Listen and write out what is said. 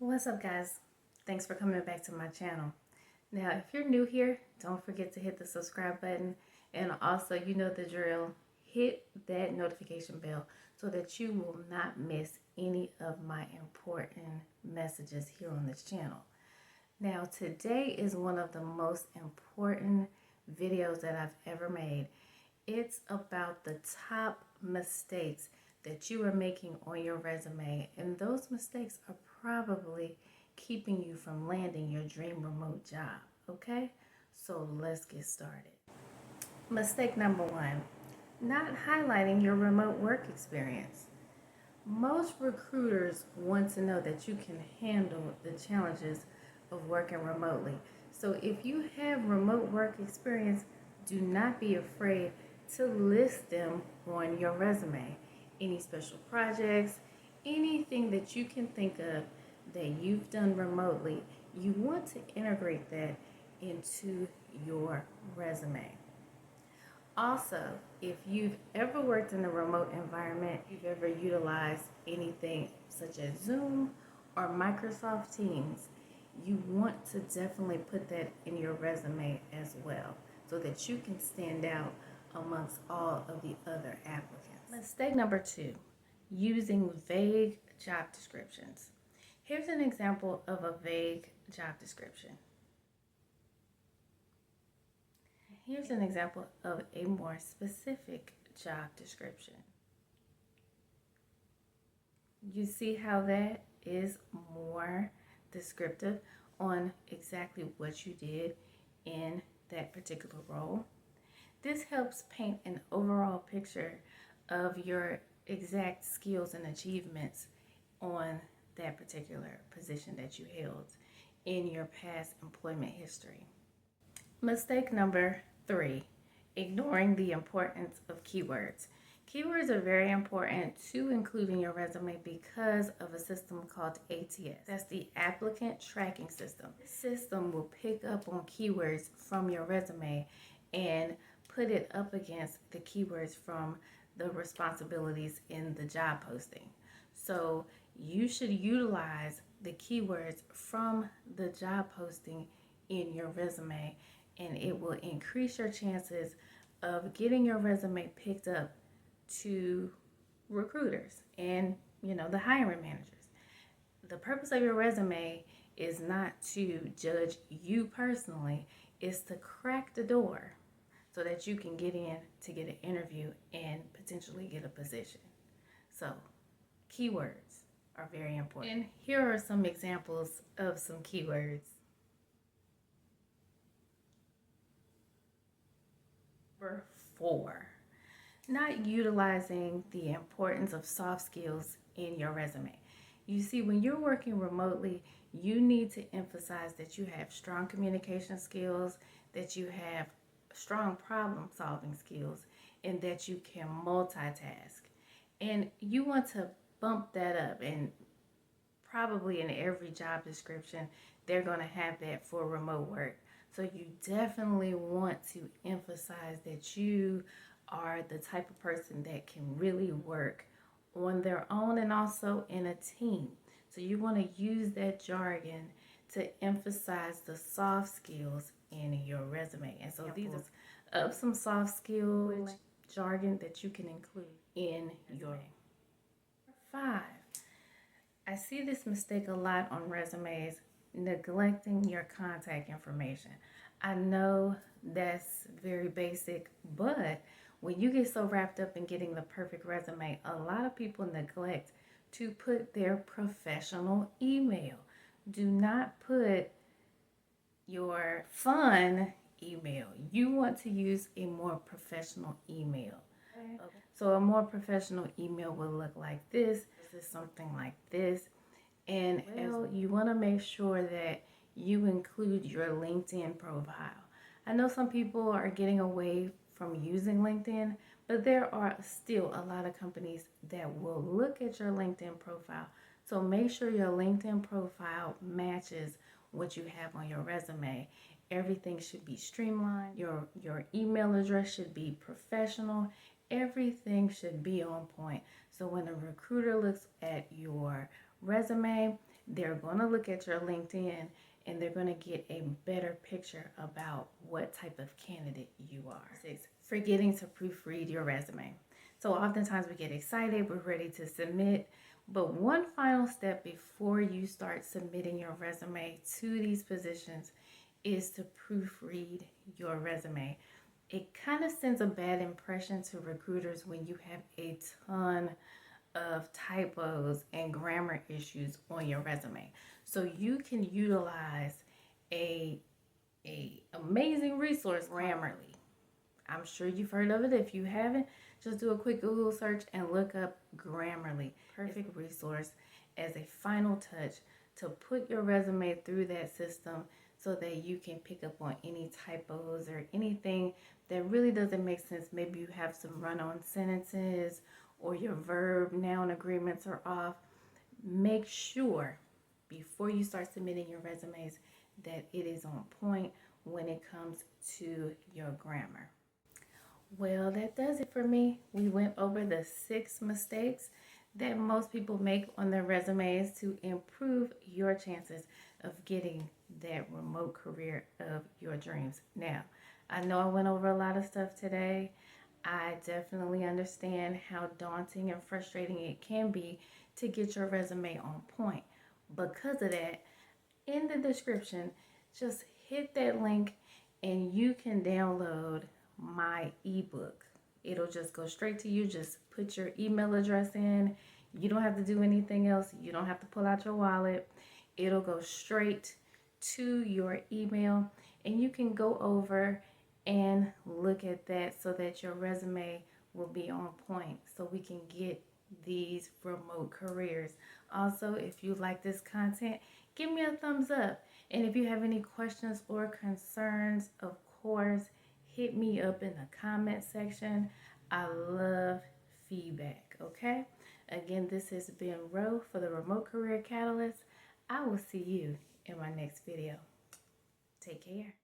What's up, guys? Thanks for coming back to my channel. Now, if you're new here, don't forget to hit the subscribe button, and also, you know the drill, hit that notification bell so that you will not miss any of my important messages here on this channel. Now, today is one of the most important videos that I've ever made. It's about the top mistakes that you are making on your resume, and those mistakes are probably keeping you from landing your dream remote job. Okay, so let's get started. Mistake number one, not highlighting your remote work experience. Most recruiters want to know that you can handle the challenges of working remotely. So if you have remote work experience, do not be afraid to list them on your resume. Any special projects, anything that you can think of that you've done remotely, you want to integrate that into your resume. Also, if you've ever worked in a remote environment, you've ever utilized anything such as Zoom or Microsoft Teams, you want to definitely put that in your resume as well so that you can stand out amongst all of the other applicants. Mistake number two, using vague job descriptions. Here's an example of a vague job description. Here's an example of a more specific job description. You see how that is more descriptive on exactly what you did in that particular role. This helps paint an overall picture of your exact skills and achievements on that particular position that you held in your past employment history. Mistake number three, ignoring the importance of keywords. Keywords are very important to include in your resume because of a system called ATS. That's the Applicant Tracking System. This system will pick up on keywords from your resume and put it up against the keywords from the responsibilities in the job posting. So you should utilize the keywords from the job posting in your resume, and it will increase your chances of getting your resume picked up to recruiters and the hiring managers. The purpose of your resume is not to judge you personally, it's to crack the door so that you can get in to get an interview and potentially get a position. So keywords are very important. And here are some examples of some keywords. Number four, not utilizing the importance of soft skills in your resume. You see, when you're working remotely, you need to emphasize that you have strong communication skills, that you have strong problem solving skills, and that you can multitask. And you want to bump that up, and probably in every job description, they're going to have that for remote work. So you definitely want to emphasize that you are the type of person that can really work on their own and also in a team. So you want to use that jargon to emphasize the soft skills in your resume. And so these are some soft skill jargon that you can include in your 5. I see this mistake a lot on resumes, neglecting your contact information. I know that's very basic, but when you get so wrapped up in getting the perfect resume, a lot of people neglect to put their professional email. Do not put your fun email. You want to use a more professional email. Okay. So a more professional email will look like this. This is something like this. And you want to make sure that you include your LinkedIn profile. I know some people are getting away from using LinkedIn, but there are still a lot of companies that will look at your LinkedIn profile. So make sure your LinkedIn profile matches what you have on your resume. Everything should be streamlined. Your email address should be professional. Everything should be on point. So when a recruiter looks at your resume, They're going to look at your LinkedIn and they're going to get a better picture about what type of candidate you are. 6, forgetting to proofread your resume. So oftentimes we get excited, we're ready to submit, but one final step before you start submitting your resume to these positions is to proofread your resume. It kind of sends a bad impression to recruiters when you have a ton of typos and grammar issues on your resume. So you can utilize a amazing resource, Grammarly. I'm sure you've heard of it. If you haven't, just do a quick Google search and look up Grammarly. Perfect resource as a final touch to put your resume through that system so that you can pick up on any typos or anything that really doesn't make sense. Maybe you have some run-on sentences or your verb noun agreements are off. Make sure before you start submitting your resumes that it is on point when it comes to your grammar. Well, that does it for me. We went over the 6 mistakes that most people make on their resumes to improve your chances of getting that remote career of your dreams. Now, I know I went over a lot of stuff today. I definitely understand how daunting and frustrating it can be to get your resume on point. Because of that, in the description, just hit that link and you can download my ebook. It'll just go straight to you. Just put your email address in. You don't have to do anything else. You don't have to pull out your wallet. It'll go straight to your email and you can go over and look at that so that your resume will be on point so we can get these remote careers. Also, if you like this content, give me a thumbs up. And if you have any questions or concerns, of course, hit me up in the comment section. I love feedback, okay? Again, this has been Ro for the Remote Career Catalyst. I will see you in my next video. Take care.